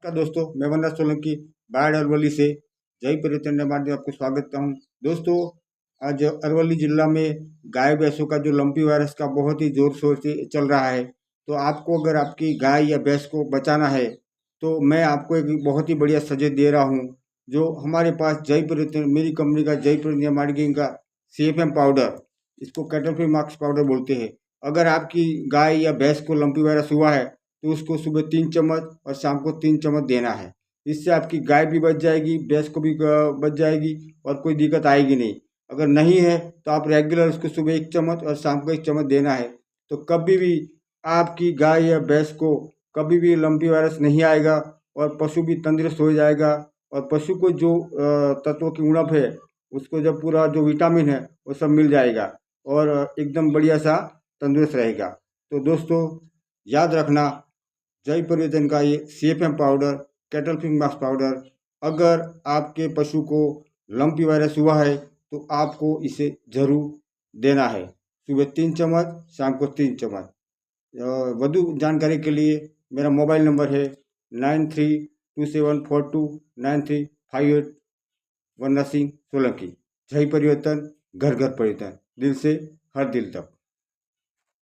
नमस्कार दोस्तों, मैं वनराज सोलंकी बाढ़ अरवली से जय परिवर्तन में आपको स्वागत करता हूँ। दोस्तों, आज अरवली जिला में गाय भैंसों का जो लंपी वायरस का बहुत ही जोर शोर से चल रहा है। तो आपको अगर आपकी गाय या भैंस को बचाना है तो मैं आपको एक बहुत ही बढ़िया सजेस्ट दे रहा हूँ। जो हमारे पास जय परिवर्तन, मेरी कंपनी का जय परिवर्तन मार्केटिंग का CFM पाउडर, इसको कैटल फ्री मार्क्स पाउडर बोलते हैं। अगर आपकी गाय या भैंस को लंपी वायरस हुआ है तो उसको सुबह 3 चम्मच और शाम को 3 चम्मच देना है। इससे आपकी गाय भी बच जाएगी, भैंस को भी बच जाएगी और कोई दिक्कत आएगी नहीं। अगर नहीं है तो आप रेगुलर उसको सुबह 1 चम्मच और शाम को 1 चम्मच देना है। तो कभी भी आपकी गाय या भैंस को कभी भी लंपी वायरस नहीं आएगा और पशु भी तंदुरुस्त हो जाएगा। और पशु को जो तत्वों की उणप है, उसको जब पूरा जो विटामिन है वो सब मिल जाएगा और एकदम बढ़िया सा तंदुरुस्त रहेगा। तो दोस्तों, याद रखना, जय परिवर्तन का ये CFM पाउडर, कैटल फिंग मास्क पाउडर, अगर आपके पशु को लंपी वायरस हुआ है तो आपको इसे ज़रूर देना है। सुबह 3 चम्मच, शाम को 3 चम्मच। વધુ जानकारी के लिए मेरा मोबाइल नंबर है 9327429358, वरना सिंह सोलंकी। जय परिवर्तन, घर घर परिवर्तन, दिल से हर दिल तक।